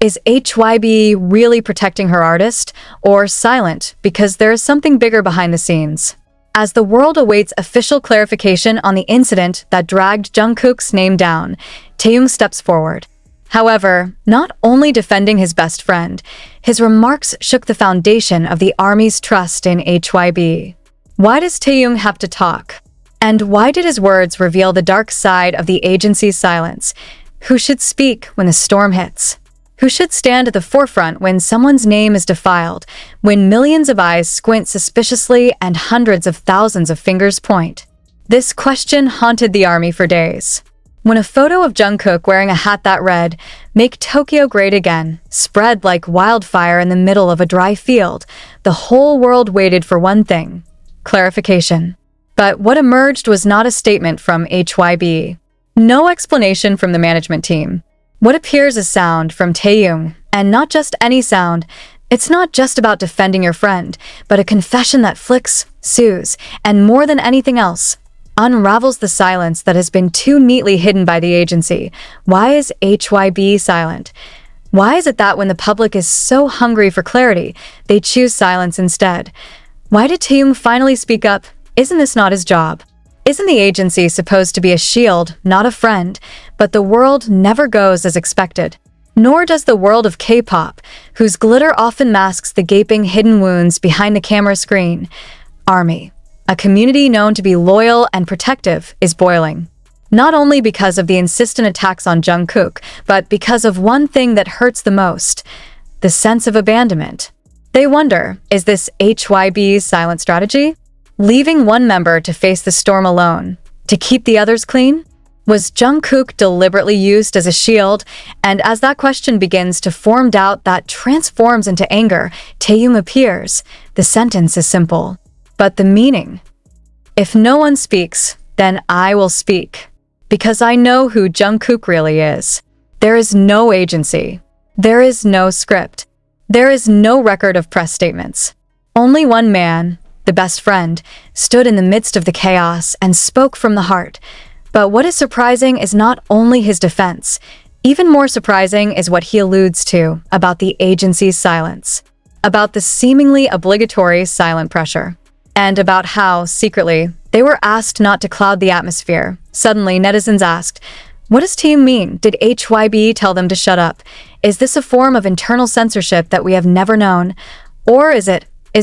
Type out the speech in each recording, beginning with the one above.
Is HYBE really protecting her artist, or silent because there is something bigger behind the scenes? As the world awaits official clarification on the incident that dragged Jungkook's name down, Taehyung steps forward. However, not only defending his best friend, his remarks shook the foundation of the ARMY's trust in HYBE. Why does Taehyung have to talk? And why did his words reveal the dark side of the agency's silence? Who should speak when the storm hits? Who should stand at the forefront when someone's name is defiled, when millions of eyes squint suspiciously and hundreds of thousands of fingers point? This question haunted the ARMY for days. When a photo of Jungkook wearing a hat that read, "Make Tokyo Great Again," spread like wildfire in the middle of a dry field, the whole world waited for one thing: clarification. But what emerged was not a statement from HYBE. No explanation from the management team. What appears as sound from Taehyung, and not just any sound. It's not just about defending your friend, but a confession that flicks, soothes, and more than anything else, unravels the silence that has been too neatly hidden by the agency. Why is HYBE silent? Why is it that when the public is so hungry for clarity, they choose silence instead? Why did Taehyung finally speak up? Isn't this not his job? Isn't the agency supposed to be a shield, not a friend? But the world never goes as expected. Nor does the world of K-pop, whose glitter often masks the gaping hidden wounds behind the camera screen. ARMY, a community known to be loyal and protective, is boiling. Not only because of the insistent attacks on Jungkook, but because of one thing that hurts the most: the sense of abandonment. They wonder, is this HYBE's silent strategy? Leaving one member to face the storm alone, to keep the others clean? Was Jungkook deliberately used as a shield? And as that question begins to form doubt that transforms into anger, Taehyung appears. The sentence is simple, but the meaning: if no one speaks, then I will speak. Because I know who Jungkook really is. There is no agency. There is no script. There is no record of press statements. Only one man, the best friend, stood in the midst of the chaos and spoke from the heart. But what is surprising is not only his defense. Even more surprising is what he alludes to about the agency's silence, about the seemingly obligatory silent pressure, and about how, secretly, they were asked not to cloud the atmosphere. Suddenly, netizens asked, what does team mean? Did HYBE tell them to shut up? Is this a form of internal censorship that we have never known? Or is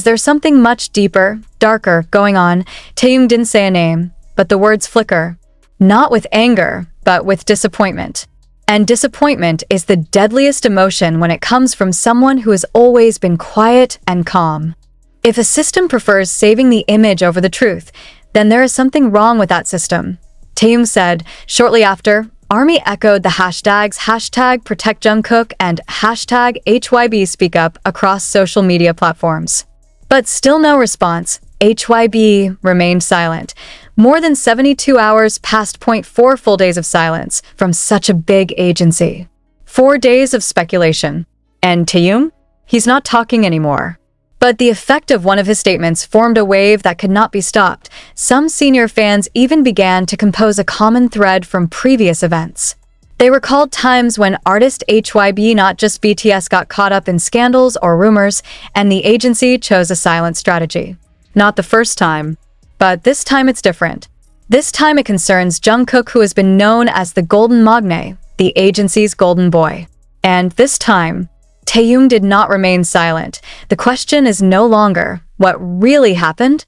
there something much deeper, darker, going on? Taehyung didn't say a name, but the words flicker. Not with anger, but with disappointment. And disappointment is the deadliest emotion when it comes from someone who has always been quiet and calm. If a system prefers saving the image over the truth, then there is something wrong with that system, Taehyung said. Shortly after, ARMY echoed the hashtags #ProtectJungkook and #HYBESpeakUp across social media platforms. But still no response. HYBE remained silent. More than 72 hours passed. 4 full days of silence from such a big agency. 4 days of speculation. And Taehyung? He's not talking anymore. But the effect of one of his statements formed a wave that could not be stopped. Some senior fans even began to compose a common thread from previous events. They recalled times when artist HYBE, not just BTS, got caught up in scandals or rumors, and the agency chose a silent strategy. Not the first time, but this time it's different. This time it concerns Jungkook, who has been known as the Golden Magne, the agency's golden boy. And this time, Taehyung did not remain silent. The question is no longer what really happened,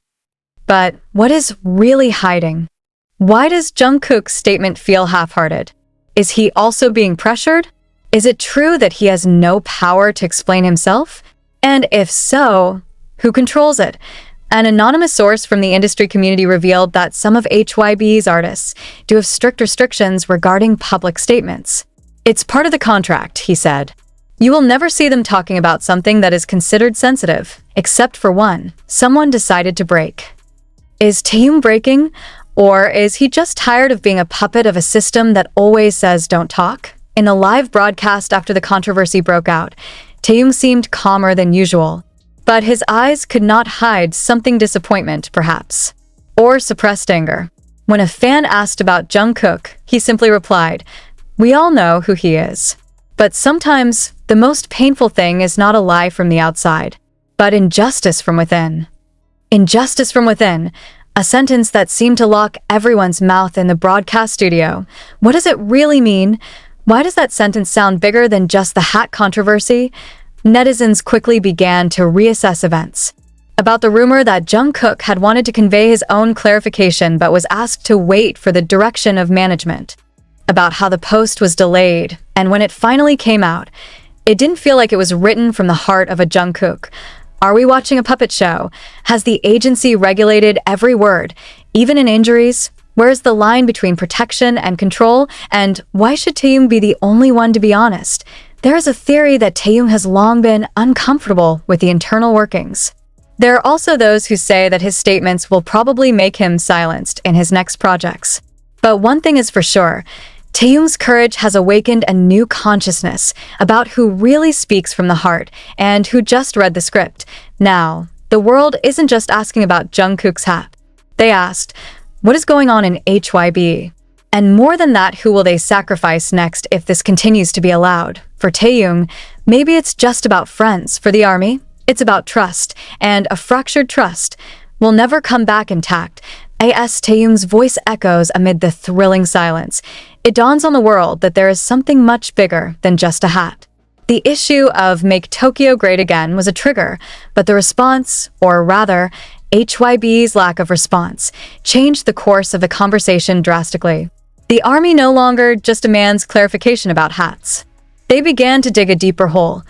but what is really hiding. Why does Jungkook's statement feel half-hearted? Is he also being pressured? Is it true that he has no power to explain himself? And if so, who controls it? An anonymous source from the industry community revealed that some of HYBE's artists do have strict restrictions regarding public statements. It's part of the contract, he said. You will never see them talking about something that is considered sensitive, except for one. Someone decided to break. Is Taehyung breaking? Or is he just tired of being a puppet of a system that always says don't talk? In a live broadcast after the controversy broke out, Taehyung seemed calmer than usual. But his eyes could not hide something: disappointment, perhaps. Or suppressed anger. When a fan asked about Jungkook, he simply replied, "We all know who he is." But sometimes, The most painful thing is not a lie from the outside, but injustice from within. Injustice from within, a sentence that seemed to lock everyone's mouth in the broadcast studio. What does it really mean? Why does that sentence sound bigger than just the hat controversy? Netizens quickly began to reassess events. About the rumor that Jungkook had wanted to convey his own clarification but was asked to wait for the direction of management. About how the post was delayed, and when it finally came out, it didn't feel like it was written from the heart of a Jungkook. Are we watching a puppet show? Has the agency regulated every word, even in injuries? Where's the line between protection and control? And why should Taehyung be the only one to be honest? There is a theory that Taehyung has long been uncomfortable with the internal workings. There are also those who say that his statements will probably make him silenced in his next projects. But one thing is for sure, Taehyung's courage has awakened a new consciousness about who really speaks from the heart and who just read the script. Now, the world isn't just asking about Jungkook's hat. They asked, what is going on in HYBE? And more than that, who will they sacrifice next if this continues to be allowed? For Taehyung, maybe it's just about friends. For the army, it's about trust, and a fractured trust will never come back intact. As Taehyung's voice echoes amid the thrilling silence, it dawns on the world that there is something much bigger than just a hat. The issue of Make Tokyo Great Again was a trigger, but the response, or rather, HYBE's lack of response, changed the course of the conversation drastically. The army no longer just demands clarification about hats. They began to dig a deeper hole.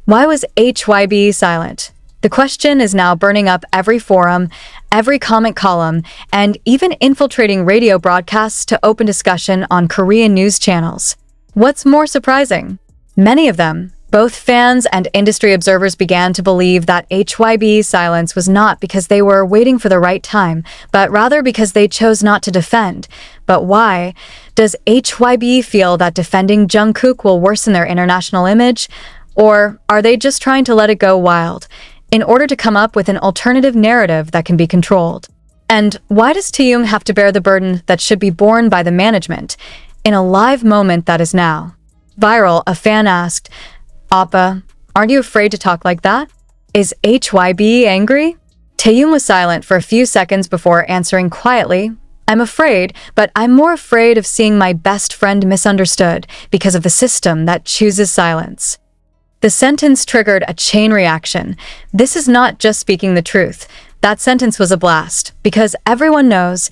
Why was HYBE silent? The question is now burning up every forum, every comment column, and even infiltrating radio broadcasts to open discussion on Korean news channels. What's more surprising? Many of them, both fans and industry observers, began to believe that HYBE's silence was not because they were waiting for the right time, but rather because they chose not to defend. But why? Does HYBE feel that defending Jungkook will worsen their international image? Or are they just trying to let it go wild, in order to come up with an alternative narrative that can be controlled? And why does Taehyung have to bear the burden that should be borne by the management in a live moment that is now? Viral, a fan asked, "Appa, aren't you afraid to talk like that? Is HYBE angry?" Taehyung was silent for a few seconds before answering quietly, "I'm afraid, but I'm more afraid of seeing my best friend misunderstood because of the system that chooses silence." The sentence triggered a chain reaction. This is not just speaking the truth. That sentence was a blast, because everyone knows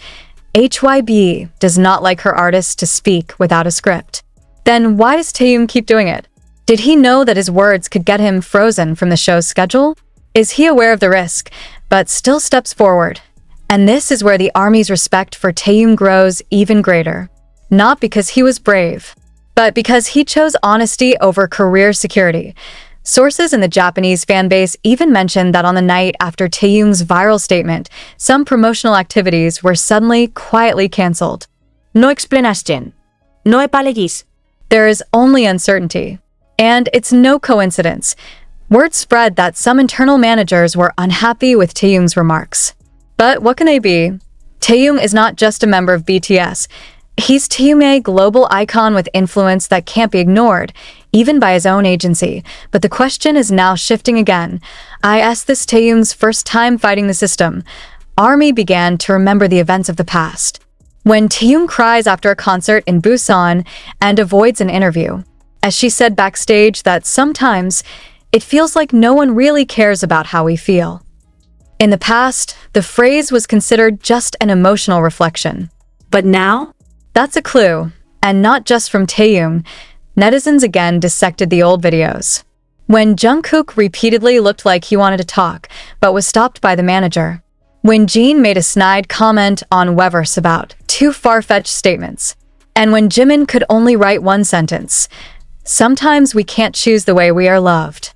HYBE does not like her artists to speak without a script. Then why does Taehyung keep doing it? Did he know that his words could get him frozen from the show's schedule? Is he aware of the risk, but still steps forward? And this is where the army's respect for Taehyung grows even greater. Not because he was brave, but because he chose honesty over career security. Sources in the Japanese fanbase even mentioned that on the night after Taehyung's viral statement, some promotional activities were suddenly quietly cancelled. No explanation. No apologies. There is only uncertainty. And it's no coincidence. Word spread that some internal managers were unhappy with Taehyung's remarks. But what can they be? Taehyung is not just a member of BTS. He's a global icon with influence that can't be ignored, even by his own agency. But the question is now shifting again. This Taehyung's first time fighting the system. ARMY began to remember the events of the past. When Taehyung cries after a concert in Busan and avoids an interview, as she said backstage that sometimes it feels like no one really cares about how we feel. In the past, the phrase was considered just an emotional reflection. But now? That's a clue, and not just from Taehyung. Netizens again dissected the old videos. When Jungkook repeatedly looked like he wanted to talk, but was stopped by the manager. When Jin made a snide comment on Weverse about two far-fetched statements. And when Jimin could only write one sentence. Sometimes we can't choose the way we are loved.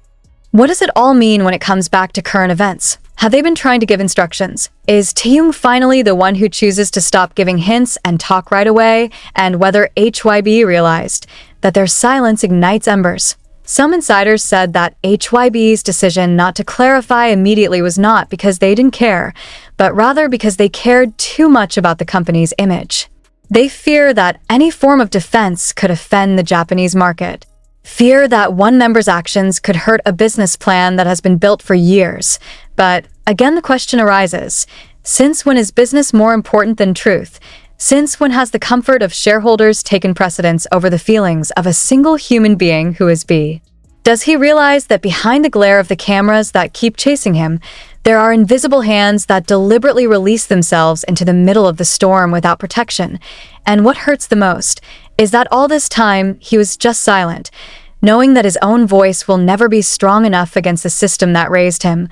What does it all mean when it comes back to current events? Have they been trying to give instructions? Is Taehyung finally the one who chooses to stop giving hints and talk right away? And whether HYBE realized that their silence ignites embers? Some insiders said that HYBE's decision not to clarify immediately was not because they didn't care, but rather because they cared too much about the company's image. They fear that any form of defense could offend the Japanese market. Fear that one member's actions could hurt a business plan that has been built for years. But again, the question arises, since when is business more important than truth? Since when has the comfort of shareholders taken precedence over the feelings of a single human being who is B? Does he realize that behind the glare of the cameras that keep chasing him, there are invisible hands that deliberately release themselves into the middle of the storm without protection? And what hurts the most is that all this time he was just silent, knowing that his own voice will never be strong enough against the system that raised him.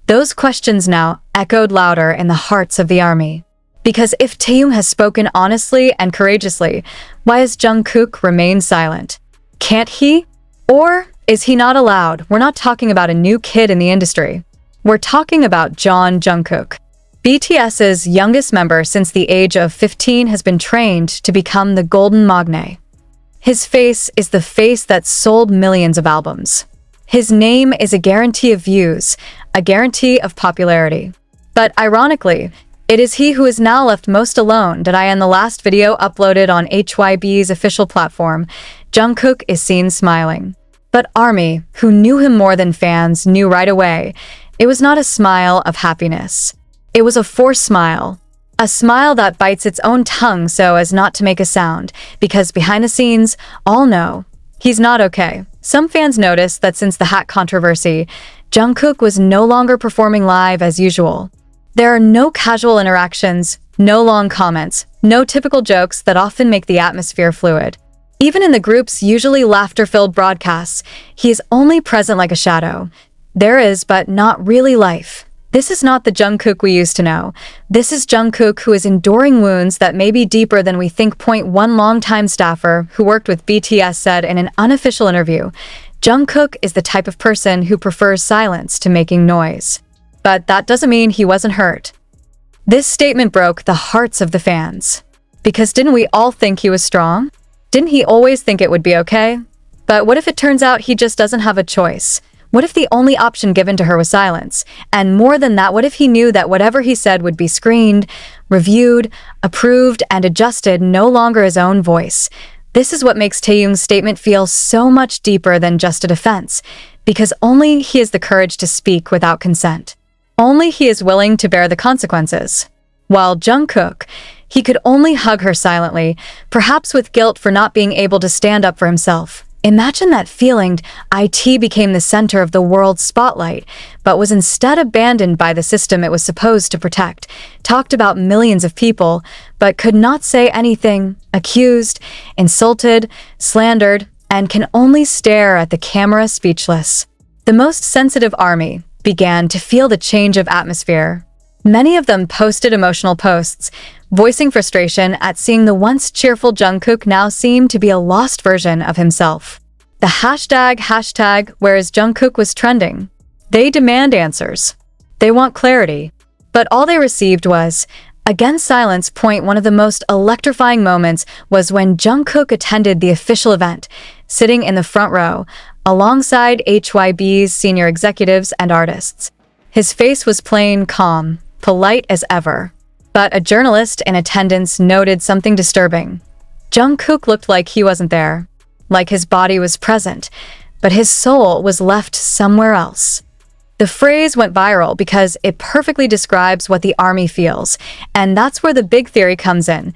Those questions now echoed louder in the hearts of the army. Because if Taehyung has spoken honestly and courageously, why has Jungkook remained silent? Can't he? Or is he not allowed? We're not talking about a new kid in the industry. We're talking about Jungkook. BTS's youngest member since the age of 15 has been trained to become the golden magne. His face is the face that sold millions of albums. His name is a guarantee of views, a guarantee of popularity. But ironically, it is he who is now left most alone. That in the last video uploaded on HYBE's official platform, Jungkook is seen smiling. But ARMY, who knew him more than fans, knew right away. It was not a smile of happiness. It was a forced smile. A smile that bites its own tongue so as not to make a sound, because behind the scenes, all know he's not okay. Some fans noticed that since the hat controversy, Jungkook was no longer performing live as usual. There are no casual interactions, no long comments, no typical jokes that often make the atmosphere fluid. Even in the group's usually laughter-filled broadcasts, he is only present like a shadow. There is, but not really life. This is not the Jungkook we used to know. This is Jungkook who is enduring wounds that may be deeper than we think. One longtime staffer who worked with BTS said in an unofficial interview, Jungkook is the type of person who prefers silence to making noise. But that doesn't mean he wasn't hurt. This statement broke the hearts of the fans. Because didn't we all think he was strong? Didn't he always think it would be okay? But what if it turns out he just doesn't have a choice? What if the only option given to her was silence? And more than that, what if he knew that whatever he said would be screened, reviewed, approved, and adjusted, no longer his own voice? This is what makes Taehyung's statement feel so much deeper than just a defense, because only he has the courage to speak without consent. Only he is willing to bear the consequences. While Jungkook, he could only hug her silently, perhaps with guilt for not being able to stand up for himself. Imagine that feeling. IT became the center of the world's spotlight, but was instead abandoned by the system it was supposed to protect, talked about millions of people, but could not say anything, accused, insulted, slandered, and can only stare at the camera speechless. The most sensitive ARMY began to feel the change of atmosphere. Many of them posted emotional posts, voicing frustration at seeing the once cheerful Jungkook now seem to be a lost version of himself. The hashtag where is Jungkook was trending. They demand answers. They want clarity. But all they received was, again, silence. One of the most electrifying moments was when Jungkook attended the official event, sitting in the front row, alongside HYBE's senior executives and artists. His face was plain calm, polite as ever. But a journalist in attendance noted something disturbing. Jungkook looked like he wasn't there, like his body was present, but his soul was left somewhere else. The phrase went viral because it perfectly describes what the ARMY feels, and that's where the big theory comes in.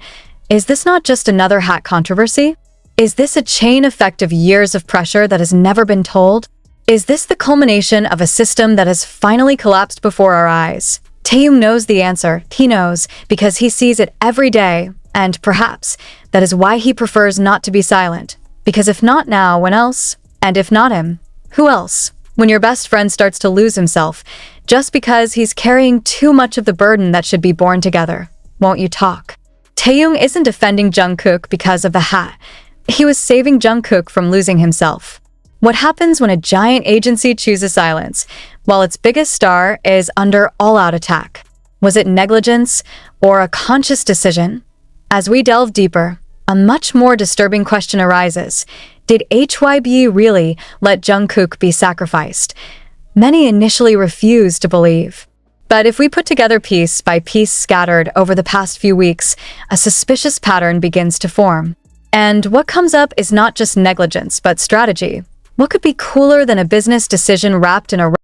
Is this not just another hat controversy? Is this a chain effect of years of pressure that has never been told? Is this the culmination of a system that has finally collapsed before our eyes? Taehyung knows the answer. He knows because he sees it every day, and perhaps that is why he prefers not to be silent. Because if not now, when else? And if not him, who else? When your best friend starts to lose himself, just because he's carrying too much of the burden that should be borne together, won't you talk? Taehyung isn't defending Jungkook because of the hat. He was saving Jungkook from losing himself. What happens when a giant agency chooses silence, while its biggest star is under all-out attack? Was it negligence or a conscious decision? As we delve deeper, a much more disturbing question arises. Did HYBE really let Jungkook be sacrificed? Many initially refused to believe. But if we put together piece by piece scattered over the past few weeks, a suspicious pattern begins to form. And what comes up is not just negligence, but strategy. What could be cooler than a business decision wrapped in a